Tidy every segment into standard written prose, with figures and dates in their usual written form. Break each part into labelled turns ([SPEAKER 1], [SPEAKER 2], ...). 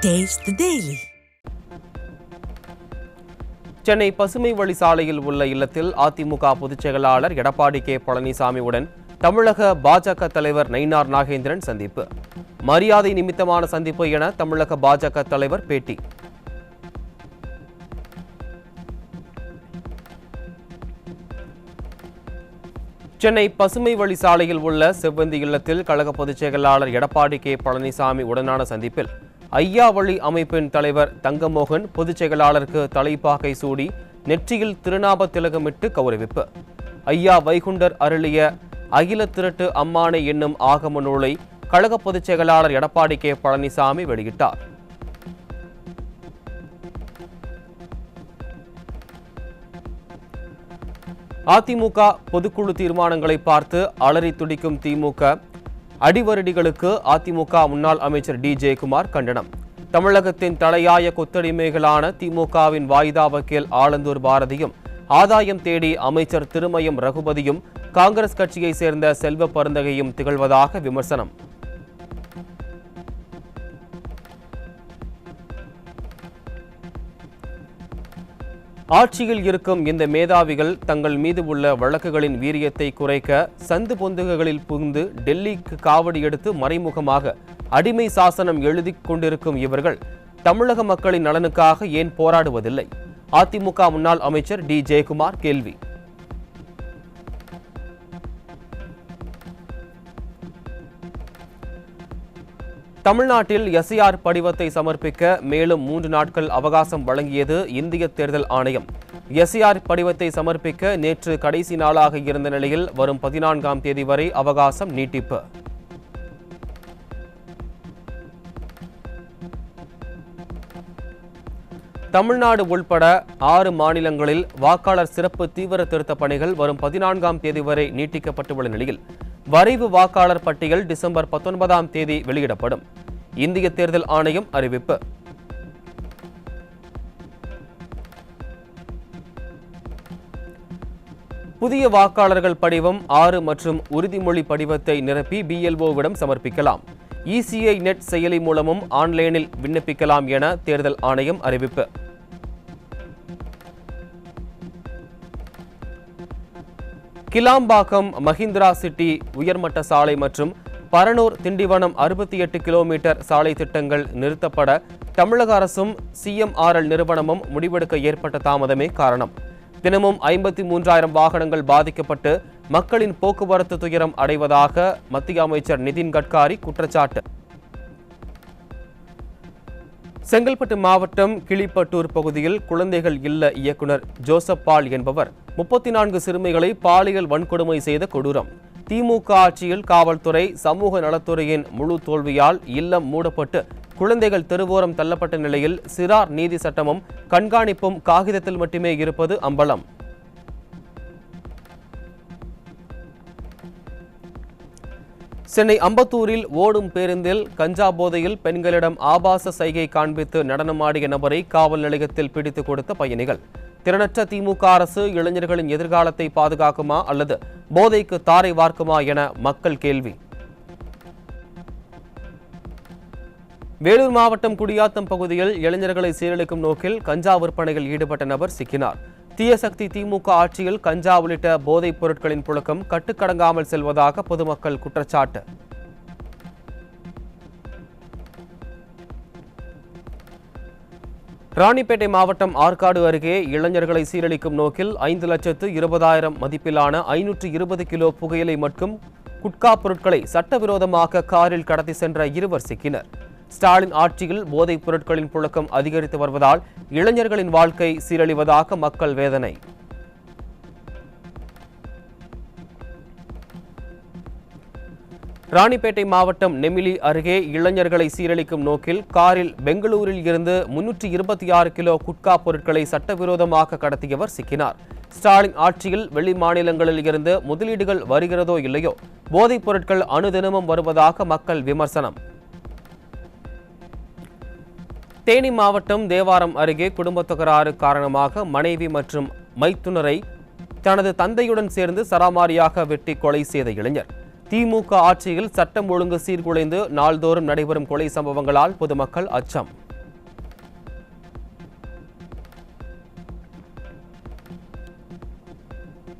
[SPEAKER 1] Taste the Daily.
[SPEAKER 2] Chennai பசுமை வழி சாலையில் உள்ள இல்லத்தில் அதிமுக பொதுச் செயலாளர் எடப்பாடி கே பழனிசாமியுடன் தமிழக பாஜக தலைவர் நயினார் நாகேந்திரன் சந்திப்பு. மரியாதை நிமித்தமான சந்திப்பு என தமிழக பாஜக தலைவர் பேட்டி. சென்னை பசுமை வழி சாலையில் உள்ள செவ்வந்தி இல்லத்தில் கழக பொதுச் செயலாளர் எடப்பாடி கே பழனிசாமி உடனான சந்திப்பில் ஐயா வழி அமைப்பின் தலைவர் தங்கமோகன் பொதுச் செயலாளருக்கு தலைப்பாகை சூடி நெற்றியில் திருநாப திலகமிட்டு கௌரவிப்பு. ஐயா வைகுண்டர் அருளிய அகில திரட்டு அம்மானை என்னும் ஆகம நூலை கழக பொதுச் செயலாளர் எடப்பாடி கே பழனிசாமி வெளியிட்டார். அதிமுக பொதுக்குழு தீர்மானங்களை பார்த்து அலறி துடிக்கும் திமுக அடிவருடிகளுக்கு அதிமுக முன்னாள் அமைச்சர் டி ஜெயக்குமார் கண்டனம். தமிழகத்தின் தலையாய கொத்தடிமைகளான திமுகவின் வாய்தா வக்கீல் ஆலந்தூர் பாரதியும் ஆதாயம் தேடி அமைச்சர் திருமயம் ரகுபதியும் காங்கிரஸ் கட்சியை சேர்ந்த செல்வ பருந்தகையும் திகழ்வதாக விமர்சனம். ஆட்சியில் இருக்கும் இந்த மேதாவிகள் தங்கள் மீது உள்ள வழக்குகளின் வீரியத்தை குறைக்க சந்து பொந்துகளில் புகுந்து டெல்லிக்கு காவடி எடுத்து மறைமுகமாக அடிமை சாசனம் எழுதி கொண்டிருக்கும் இவர்கள் தமிழக மக்களின் நலனுக்காக ஏன் போராடுவதில்லை? அதிமுக முன்னாள் அமைச்சர் டி ஜெயக்குமார் கேள்வி. தமிழ்நாட்டில் எஸ்ஐஆர் படிவத்தை சமர்ப்பிக்க மேலும் 3 நாட்கள் அவகாசம் வழங்கியது இந்திய தேர்தல் ஆணையம். எஸ்ஐஆர் படிவத்தை சமர்ப்பிக்க நேற்று கடைசி நாளாக இருந்த நிலையில் வரும் 14ஆம் தேதி வரை அவகாசம் நீட்டிப்பு. தமிழ்நாடு உள்பட 6 மாநிலங்களில் வாக்காளர் சிறப்பு தீவிர திருத்த பணிகள் வரும் 14ஆம் தேதி வரை நீட்டிக்கப்பட்டுள்ள நிலையில் வரைவு வாக்காளர் பட்டியல் டிசம்பர் 19ஆம் தேதி வெளியிடப்படும். இந்திய தேர்தல் ஆணையம் அறிவிப்பு. புதிய வாக்காளர்கள் படிவம் 6 மற்றும் உறுதிமொழி படிவத்தை நிரப்பி பிஎல்ஓவிடம் சமர்ப்பிக்கலாம். இசிஐ நெட் செயலி மூலமும் ஆன்லைனில் விண்ணப்பிக்கலாம் என தேர்தல் ஆணையம் அறிவிப்பு. கிளாம்பாக்கம் மஹிந்திரா சிட்டி உயர்மட்ட சாலை மற்றும் பரனூர் திண்டிவனம் 68 கிலோமீட்டர் சாலை திட்டங்கள் நிறுத்தப்பட தமிழக அரசும் சிஎம்ஆர்எல் நிறுவனமும் முடிவெடுக்க ஏற்பட்ட தாமதமே காரணம். தினமும் 53,000 வாகனங்கள் பாதிக்கப்பட்டு மக்களின் போக்குவரத்து துயரம் அடைவதாக மத்திய அமைச்சர் நிதின் கட்காரி குற்றச்சாட்டு. செங்கல்பட்டு மாவட்டம் கிளிப்பட்டூர் பகுதியில் குழந்தைகள் இல்ல இயக்குனர் ஜோசப் பால் என்பவர் 34 சிறுமிகளை பாலியல் வன்கொடுமை செய்த கொடூரம். திமுக ஆட்சியில் காவல்துறை சமூக நலத்துறையின் முழு தோல்வியால் இல்லம் மூடப்பட்டு குழந்தைகள் தெருவோரம் தள்ளப்பட்ட நிலையில் சிறார் நீதி சட்டமும் கண்காணிப்பும் காகிதத்தில் மட்டுமே இருப்பது அம்பலம். சென்னை அம்பத்தூரில் ஓடும் பேருந்தில் கஞ்சா போதையில் பெண்களிடம் ஆபாச சைகை காண்பித்து நடனமாடிய நபரை காவல் நிலையத்தில் பிடித்துக் கொடுத்த பயணிகள். திறனற்ற திமுக அரசு இளைஞர்களின் எதிர்காலத்தை பாதுகாக்குமா அல்லது போதைக்கு தாரை வார்க்குமா என மக்கள் கேள்வி. வேலூர் மாவட்டம் குடியாத்தம் பகுதியில் இளைஞர்களை சீரழிக்கும் நோக்கில் கஞ்சா விற்பனையில் ஈடுபட்ட நபர் சிக்கினார். தீயசக்தி திமுக ஆட்சியில் கஞ்சா உள்ளிட்ட போதைப் பொருட்களின் புழக்கம் கட்டுக்கடங்காமல் செல்வதாக பொதுமக்கள் குற்றச்சாட்டு. ராணிப்பேட்டை மாவட்டம் ஆற்காடு அருகே இளைஞர்களை சீரழிக்கும் நோக்கில் 5,20,000 மதிப்பிலான 520 கிலோ புகையிலை மற்றும் குட்கா பொருட்களை சட்டவிரோதமாக காரில் கடத்தி சென்ற 2 சிக்கினர். ஸ்டாலின் ஆட்சியில் போதைப் பொருட்களின் புழக்கம் அதிகரித்து வருவதால் இளைஞர்களின் வாழ்க்கை சீரழிவதாக மக்கள் வேதனை. ராணிப்பேட்டை மாவட்டம் நெமிலி அருகே இளைஞர்களை சீரழிக்கும் நோக்கில் காரில் பெங்களூரில் இருந்து 326 கிலோ குட்கா பொருட்களை சட்டவிரோதமாக கடத்தியவர் சிக்கினார். ஸ்டாலின் ஆட்சியில் வெளி மாநிலங்களில் இருந்து முதலீடுகள் வருகிறதோ இல்லையோ போதைப் பொருட்கள் அனுதினமும் வருவதாக மக்கள் விமர்சனம். தேனி மாவட்டம் தேவாரம் அருகே குடும்ப தகராறு காரணமாக மனைவி மற்றும் மைத்துனரை தனது தந்தையுடன் சேர்ந்து சராமாரியாக வெட்டி கொலை செய்த இளைஞர். திமுக ஆட்சியில் சட்டம் ஒழுங்கு சீர்குலைந்து நாள்தோறும் நடைபெறும் கொலை சம்பவங்களால் பொதுமக்கள் அச்சம்.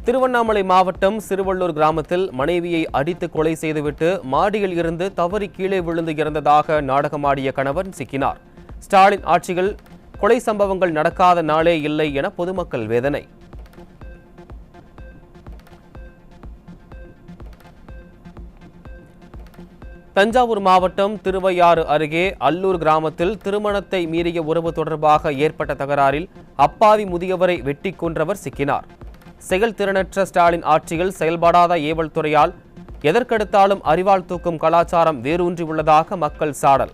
[SPEAKER 2] திருவண்ணாமலை மாவட்டம் சிறுவள்ளூர் கிராமத்தில் மனைவியை அடித்து கொலை செய்துவிட்டு மாடியில் இருந்து தவறி கீழே விழுந்து இறந்ததாக நாடகமாடிய கணவன் சிக்கினார். ஸ்டாலின் ஆட்சியில் கொலை சம்பவங்கள் நடக்காத நாளே இல்லை என பொதுமக்கள் வேதனை. தஞ்சாவூர் மாவட்டம் திருவையாறு அருகே அல்லூர் கிராமத்தில் திருமணத்தை மீறிய உறவு தொடர்பாக ஏற்பட்ட தகராறில் அப்பாவி முதியவரை வெட்டி கொன்றவர் சிக்கினார். செயல்திறனற்ற ஸ்டாலின் ஆட்சியில் செயல்படாத ஏவல் துறையால் எதற்கெடுத்தாலும் அரிவாள் தூக்கும் கலாச்சாரம் வேரூன்றி உள்ளதாக மக்கள் சாடல்.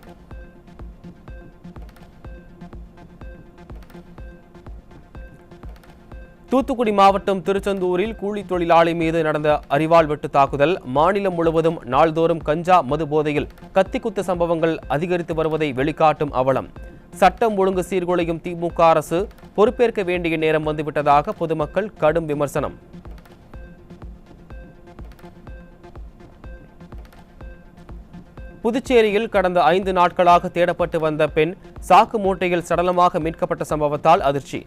[SPEAKER 2] தூத்துக்குடி மாவட்டம் திருச்செந்தூரில் கூலி தொழிலாளி மீது நடந்த அரிவாள் வெட்டு தாக்குதல். மாநிலம் முழுவதும் நாள்தோறும் கஞ்சா மது போதையில் கத்திக்குத்து சம்பவங்கள் அதிகரித்து வருவதை வெளிக்காட்டும் அவலம். சட்டம் ஒழுங்கு சீர்குலையும் திமுக அரசு பொறுப்பேற்க வேண்டிய நேரம் வந்துவிட்டதாக பொதுமக்கள் கடும் விமர்சனம். புதுச்சேரியில் கடந்த 5 நாட்களாக தேடப்பட்டு வந்த பெண் சாக்கு மூட்டையில் சடலமாக மீட்கப்பட்ட சம்பவத்தால் அதிர்ச்சி.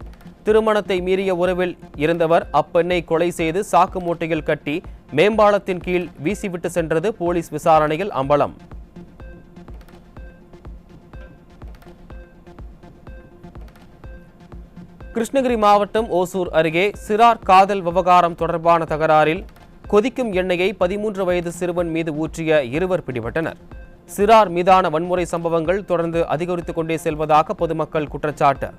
[SPEAKER 2] திருமணத்தை மீறிய உறவில் இருந்தவர் அப்பெண்ணை கொலை செய்து சாக்கு மூட்டையில் கட்டி மேம்பாலத்தின் கீழ் வீசிவிட்டு சென்றது போலீஸ் விசாரணையில் அம்பலம். கிருஷ்ணகிரி மாவட்டம் ஓசூர் அருகே சிறார் காதல் விவகாரம் தொடர்பான தகராறில் கொதிக்கும் எண்ணெயை 13 வயது சிறுவன் மீது ஊற்றிய இருவர் பிடிபட்டனர். சிறார் மீதான வன்முறை சம்பவங்கள் தொடர்ந்து அதிகரித்துக் கொண்டே செல்வதாக பொதுமக்கள் குற்றச்சாட்டு.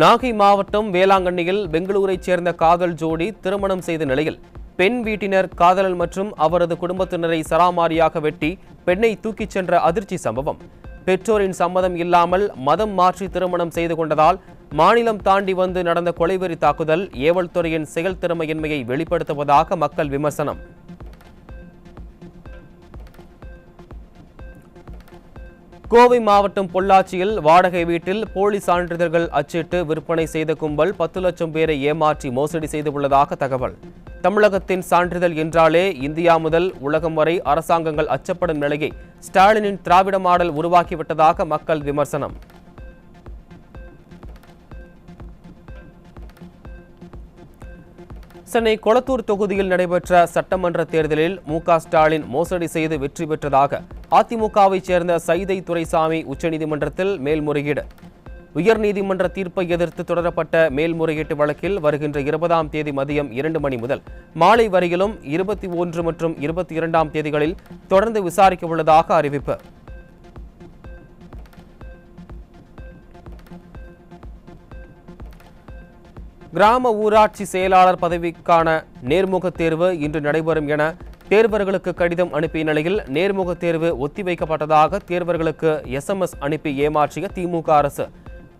[SPEAKER 2] நாகை மாவட்டம் வேளாங்கண்ணியில் பெங்களூரைச் சேர்ந்த காதல் ஜோடி திருமணம் செய்த நிலையில் பெண் வீட்டினர் காதலன் மற்றும் அவரது குடும்பத்தினரை சராமாரியாக வெட்டி பெண்ணை தூக்கிச் சென்ற அதிர்ச்சி சம்பவம். பெற்றோரின் சம்மதம் இல்லாமல் மதம் மாற்றி திருமணம் செய்து கொண்டதால் மாநிலம் தாண்டி வந்து நடந்த கொலைவெறி தாக்குதல் ஏவல் துறையின் செயல்திறமையின்மையை வெளிப்படுத்துவதாக மக்கள் விமர்சனம். கோவை மாவட்டம் பொள்ளாச்சியில் வாடகை வீட்டில் போலி சான்றிதழ்கள் அச்சிட்டு விற்பனை செய்த கும்பல் 10 லட்சம் பேரை ஏமாற்றி மோசடி செய்துள்ளதாக தகவல். தமிழகத்தின் சான்றிதழ் என்றாலே இந்தியா முதல் உலகம் வரை அரசாங்கங்கள் அச்சப்படும் நிலையை ஸ்டாலினின் திராவிட மாடல் உருவாக்கிவிட்டதாக மக்கள் விமர்சனம். சென்னை கொளத்தூர் தொகுதியில் நடைபெற்ற சட்டமன்ற தேர்தலில் மு.க. ஸ்டாலின் மோசடி செய்து வெற்றி பெற்றதாக அதிமுகவைச் சேர்ந்த சைதை துரைசாமி உச்சநீதிமன்றத்தில் மேல்முறையீடு. உயர்நீதிமன்ற தீர்ப்பை எதிர்த்து தொடரப்பட்ட மேல்முறையீட்டு வழக்கில் வருகின்ற 20ஆம் தேதி மதியம் 2 மணி முதல் மாலை வரையிலும் 21 மற்றும் 22ஆம் தேதிகளில் தொடர்ந்து விசாரிக்க உள்ளதாக அறிவிப்பு. கிராம ஊராட்சி செயலாளர் பதவிக்கான நேர்முகத் தேர்வு இன்று நடைபெறும் என தேர்வர்களுக்கு கடிதம் அனுப்பிய நிலையில் நேர்முகத் தேர்வு ஒத்திவைக்கப்பட்டதாக தேர்வர்களுக்கு SMS அனுப்பி ஏமாற்றிய திமுக அரசு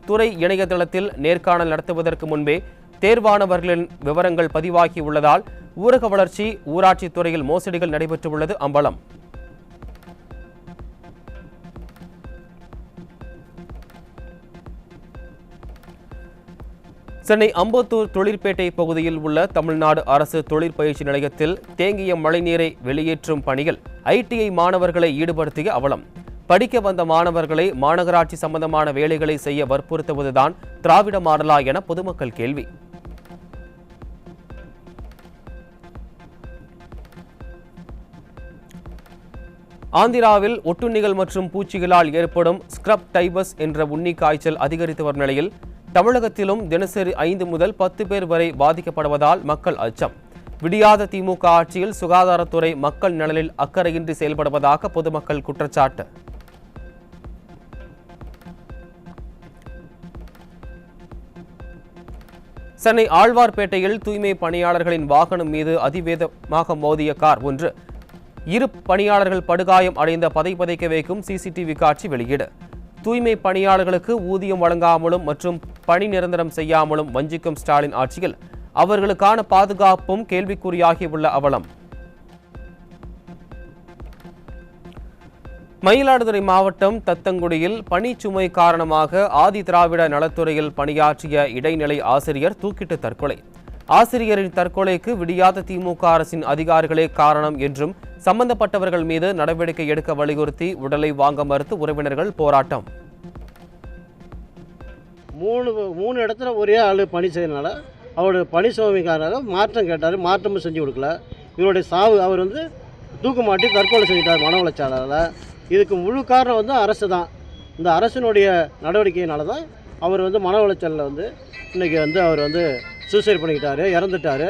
[SPEAKER 2] துறை இணையதளத்தில் நேர்காணல் நடத்துவதற்கு முன்பே தேர்வானவர்களின் விவரங்கள் பதிவாகி உள்ளதால் ஊரக வளர்ச்சி ஊராட்சித் துறையில் மோசடிகள் நடைபெற்றுள்ளது அம்பலம். சென்னை அம்பத்தூர் தொழிற்பேட்டை பகுதியில் உள்ள தமிழ்நாடு அரசு தொழிற்பயிற்சி நிலையத்தில் தேங்கிய மழைநீரை வெளியேற்றும் பணியில் ITI மாணவர்களை ஈடுபடுத்திய அவலம். படிக்க வந்த மாணவர்களை மாநகராட்சி சம்பந்தமான வேலைகளை செய்ய வற்புறுத்துவதுதான் திராவிட மாடலா என பொதுமக்கள் கேள்வி. ஆந்திராவில் ஒட்டுண்ணிகள் மற்றும் பூச்சிகளால் ஏற்படும் ஸ்க்ரப் டைபஸ் என்ற உண்ணி காய்ச்சல் அதிகரித்து வரும் நிலையில் தமிழகத்திலும் தினசரி 5 முதல் 10 பேர் வரை பாதிக்கப்படுவதால் மக்கள் அச்சம். விடியாத திமுக ஆட்சியில் சுகாதாரத்துறை மக்கள் நலனில் அக்கறையின்றி செயல்படுவதாக பொதுமக்கள் குற்றச்சாட்டு. சென்னை ஆழ்வார்பேட்டையில் தூய்மை பணியாளர்களின் வாகனம் மீது அதிவேகமாக மோதிய கார் ஒன்று 2 பணியாளர்கள் படுகாயம் அடைந்த பதைக்க வைக்கும் CCTV காட்சி வெளியீடு. தூய்மை பணியாளர்களுக்கு ஊதியம் வழங்காமலும் மற்றும் பணி நிரந்தரம் செய்யாமலும் வஞ்சிக்கும் ஸ்டாலின் ஆட்சியில் அவர்களுக்கான பாதுகாப்பும் கேள்விக்குறியாகியுள்ள அவலம். மயிலாடுதுறை மாவட்டம் தத்தங்குடியில் பணிச்சுமை காரணமாக ஆதி திராவிட நலத்துறையில் பணியாற்றிய இடைநிலை ஆசிரியர் தூக்கிட்டு தற்கொலை. ஆசிரியரின் தற்கொலைக்கு விடியாத திமுக அரசின் அதிகாரிகளே காரணம் என்றும் சம்பந்தப்பட்டவர்கள் மீது நடவடிக்கை எடுக்க வலியுறுத்தி உடலை வாங்க மறுத்து உறவினர்கள் போராட்டம்.
[SPEAKER 1] மூணு இடத்துல ஒரே ஆள் பணி செய்யறதுனால அவருடைய பணி சுமைக்காரனால மாற்றம் கேட்டார், மாற்றமும் செஞ்சு கொடுக்கல. இவருடைய சாவு அவர் வந்து தூக்கு மாட்டி தற்கொலை செஞ்சிட்டார் மன உளைச்சலால். இதுக்கு முழு காரணம் வந்து அரசு தான். இந்த அரசினுடைய நடவடிக்கையினால தான் அவர் வந்து மன உளைச்சலில் வந்து இன்றைக்கி வந்து அவர் வந்து சூசைட் பண்ணிக்கிட்டார், இறந்துட்டார்.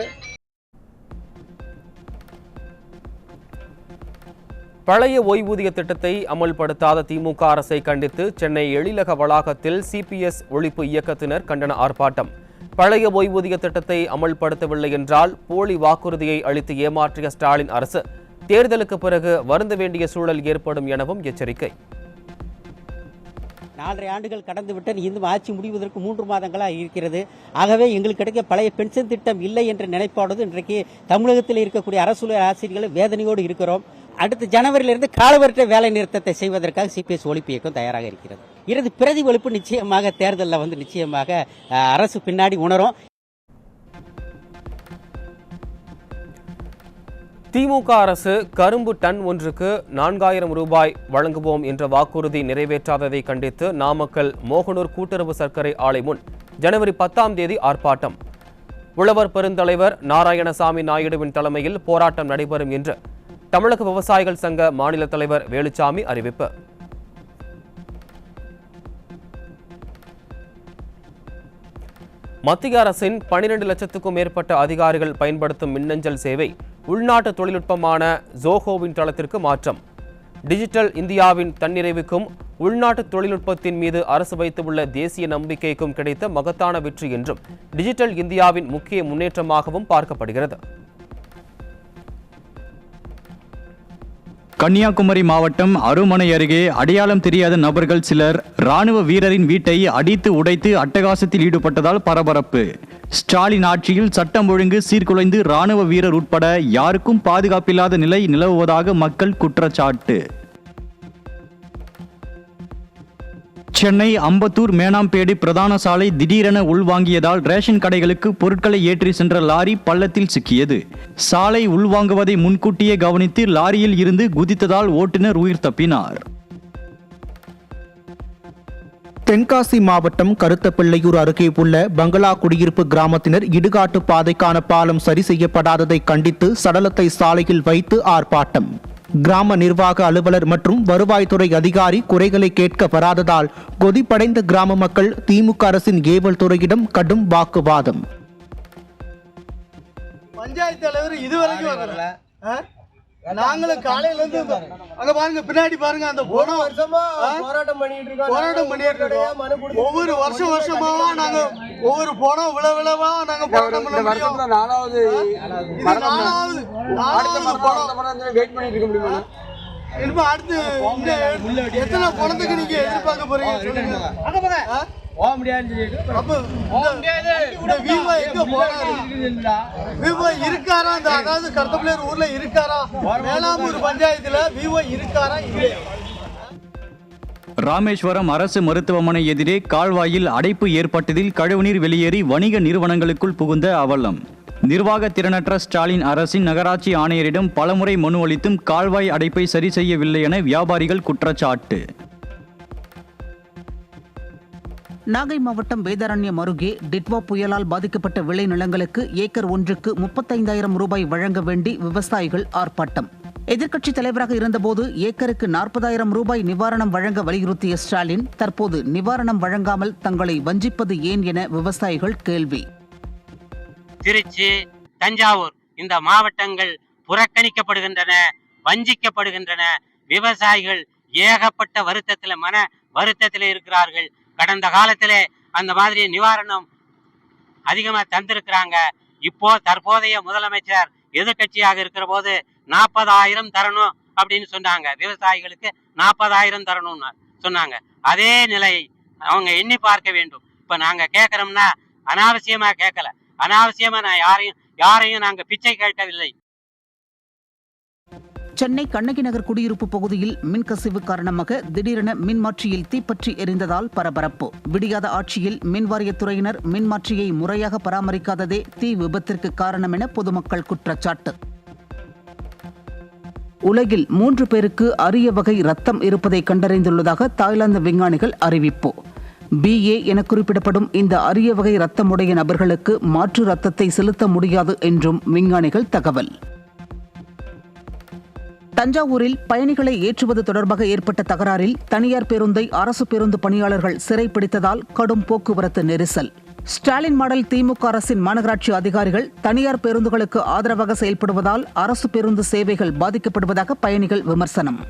[SPEAKER 2] பழைய ஓய்வூதிய திட்டத்தை அமல்படுத்தாத திமுக அரசை கண்டித்து சென்னை எழிலக வளாகத்தில் சிபிஎஸ் ஒழிப்பு இயக்கத்தினர் கண்டன ஆர்ப்பாட்டம். பழைய ஓய்வூதிய திட்டத்தை அமல்படுத்தவில்லை என்றால் போலி வாக்குறுதியை அளித்து ஏமாற்றிய ஸ்டாலின் அரசு தேர்தலுக்கு பிறகு வருந்த வேண்டிய சூழல் ஏற்படும் எனவும் எச்சரிக்கை.
[SPEAKER 3] 4.5 ஆண்டுகள் கடந்துவிட்டு இந்த ஆட்சி முடிவதற்கு 3 மாதங்களாக இருக்கிறது. ஆகவே எங்களுக்கு கிடைக்க பழைய பென்ஷன் திட்டம் இல்லை என்ற நினைப்பாடு இன்றைக்கு தமிழகத்தில் இருக்கக்கூடிய அரசு ஆசிரியர்கள் வேதனையோடு இருக்கிறோம். அடுத்த ஜனவரியிலிருந்து காலவரற்ற வேலை நிறுத்தத்தை செய்வதற்காக சிபிஎஸ் ஒழிப்பு இயக்கம் தயாராக இருக்கிறது. இது பிரதிபலிப்பு நிச்சயமாக தேர்தலில் வந்து நிச்சயமாக அரசு பின்னாடி உணரும்.
[SPEAKER 2] திமுக அரசு கரும்பு டன் ஒன்றுக்கு 4000 ரூபாய் வழங்குவோம் என்ற வாக்குறுதி நிறைவேற்றாததை கண்டித்து நாமக்கல் மோகனூர் கூட்டுறவு சர்க்கரை ஆலை முன் ஜனவரி 10ஆம் தேதி ஆர்ப்பாட்டம். உழவர் பெருந்தலைவர் நாராயணசாமி நாயுடுவின் தலைமையில் போராட்டம் நடைபெறும் என்று தமிழக விவசாயிகள் சங்க மாநில தலைவர் வேலுச்சாமி அறிவிப்பு. மத்திய அரசின் 12 லட்சத்துக்கும் மேற்பட்ட அதிகாரிகள் பயன்படுத்தும் மின்னஞ்சல் சேவை உள்நாட்டு தொழில்நுட்பமான ஜோஹோவின் தளத்திற்கு மாற்றம். டிஜிட்டல் இந்தியாவின் தன்னிறைவுக்கும் உள்நாட்டு தொழில்நுட்பத்தின் மீது அரசு வைத்துள்ள தேசிய நம்பிக்கைக்கும் கிடைத்த மகத்தான வெற்றி என்றும் டிஜிட்டல் இந்தியாவின் முக்கிய முன்னேற்றமாகவும் பார்க்கப்படுகிறது.
[SPEAKER 4] கன்னியாகுமரி மாவட்டம் அருமனை அருகே அடையாளம் தெரியாத நபர்கள் சிலர் ராணுவ வீரரின் வீட்டை அடித்து உடைத்து அட்டகாசத்தில் ஈடுபட்டதால் பரபரப்பு. ஸ்டாலின் ஆட்சியில் சட்டம் ஒழுங்கு சீர்குலைந்து ராணுவ வீரர் உட்பட யாருக்கும் பாதுகாப்பில்லாத நிலை நிலவுவதாக மக்கள் குற்றச்சாட்டு. சென்னை அம்பத்தூர் மேனாம்பேடு பிரதான சாலை திடீரென உள்வாங்கியதால் ரேஷன் கடைகளுக்கு பொருட்களை ஏற்றி சென்ற லாரி பள்ளத்தில் சிக்கியது. சாலை உள்வாங்குவதை முன்கூட்டியே கவனித்து லாரியில் இருந்து குதித்ததால் ஓட்டுநர் உயிர் தப்பினார்.
[SPEAKER 5] தென்காசி மாவட்டம் கருத்தப்பிள்ளையூர் அருகே உள்ள பங்களா குடியிருப்பு கிராமத்தினர் இடுகாட்டு பாதைக்கான பாலம் சரி செய்யப்படாததை கண்டித்து சடலத்தை சாலையில் வைத்து ஆர்ப்பாட்டம். கிராம நிர்வாக அலுவலர் மற்றும் வருவாய்த்துறை அதிகாரி குறைகளை கேட்க வராததால் கொதிப்படைந்த கிராம மக்கள் திமுக அரசின் ஏவல் துறையிடம் கடும் வாக்குவாதம்.
[SPEAKER 6] பஞ்சாயத்து தலைவர் இதுவரைக்கும் வரல. நாங்களும் காலையில இருந்து அங்க பாருங்க, பின்னாடி பாருங்க, அந்த போராட்டம் பண்ணிட்டு இருக்கோம். ஒவ்வொரு வருஷமா நாங்க ஒவ்வொரு போனோம் விளவா நாங்க போராட்டம் பண்ண முடியும். நாலாவது வெயிட் பண்ணிட்டு இருக்க முடியுமா? இனிமே அடுத்து எத்தனை பணத்துக்கு நீங்க எதிர்பார்க்க போறீங்க சொல்லுங்க. இருக்காரா? அதாவது கருத்தப்பிள்ளையூர் ஊர்ல இருக்காரா? வேளாம்பூர் பஞ்சாயத்துல விவோ இருக்காரா?
[SPEAKER 4] ராமேஸ்வரம் அரசு மருத்துவமனை எதிரே கால்வாயில் அடைப்பு ஏற்பட்டதில் கழிவுநீர் வெளியேறி வணிக நிறுவனங்களுக்குள் புகுந்த அவலம். நிர்வாக திறனற்ற ஸ்டாலின் அரசின் நகராட்சி ஆணையரிடம் பலமுறை மனு அளித்தும் கால்வாய் அடைப்பை சரி செய்யவில்லை என வியாபாரிகள் குற்றச்சாட்டு.
[SPEAKER 7] நாகை மாவட்டம் வேதாரண்யம் அருகே டிட்வா புயலால் பாதிக்கப்பட்ட விளைநிலங்களுக்கு ஏக்கர் ஒன்றுக்கு 35,000 ரூபாய் வழங்க வேண்டி விவசாயிகள் ஆர்ப்பாட்டம். எதிர்க்கட்சித் தலைவராக இருந்தபோது ஏக்கருக்கு 40,000 ரூபாய் நிவாரணம் வழங்க வலியுறுத்திய ஸ்டாலின் தற்போது நிவாரணம் வழங்காமல் தங்களை வஞ்சிப்பது ஏன் என விவசாயிகள் கேள்வி.
[SPEAKER 8] திருச்சி, தஞ்சாவூர் இந்த மாவட்டங்கள் புறக்கணிக்கப்படுகின்றன, வஞ்சிக்கப்படுகின்றன. விவசாயிகள் ஏகப்பட்ட மன வருத்தத்தில் இருக்கிறார்கள். கடந்த காலத்திலே அந்த மாதிரி நிவாரணம் அதிகமா தந்திருக்கிறாங்க. இப்போ தற்போதைய முதலமைச்சர் எதிர்கட்சியாக இருக்கிற போது 40,000 தரணும் அப்படின்னு சொன்னாங்க. விவசாயிகளுக்கு 40,000 தரணும்னு சொன்னாங்க. அதே நிலை அவங்க எண்ணி பார்க்க வேண்டும். இப்ப நாங்க கேட்கறோம்னா அனாவசியமா கேட்கல, அனாவசியமா நான் யாரையும் நாங்க பிச்சை கேட்கவில்லை.
[SPEAKER 7] சென்னை கண்ணகி நகர் குடியிருப்பு பகுதியில் மின்கசிவு காரணமாக திடீரென மின்மாற்றியில் தீப்பற்றி எரிந்ததால் பரபரப்பு. விடியாத ஆட்சியில் மின்வாரியத்துறையினர் மின்மாற்றியை முறையாக பராமரிக்காததே தீ விபத்திற்கு காரணம் என பொதுமக்கள் குற்றச்சாட்டு. உலகில் 3 பேருக்கு அரிய வகை ரத்தம் இருப்பதை கண்டறிந்துள்ளதாக தாய்லாந்து விஞ்ஞானிகள் அறிவிப்பு. BA என குறிப்பிடப்படும் இந்த அரிய வகை இரத்தமுடைய நபர்களுக்கு மாற்று இரத்தத்தை செலுத்த முடியாது என்றும் விஞ்ஞானிகள் தகவல். தஞ்சாவூரில் பயணிகளை ஏற்றுவது தொடர்பாக ஏற்பட்ட தகராறில் தனியார் பேருந்தை அரசு பேருந்து பணியாளர்கள் சிறைப்பிடித்ததால் கடும் போக்குவரத்து நெரிசல். ஸ்டாலின் மாடல் திமுக அரசின் மாநகராட்சி அதிகாரிகள் தனியார் பேருந்துகளுக்கு ஆதரவாக செயல்படுவதால் அரசு பேருந்து சேவைகள் பாதிக்கப்படுவதாக பயணிகள் விமர்சனம்.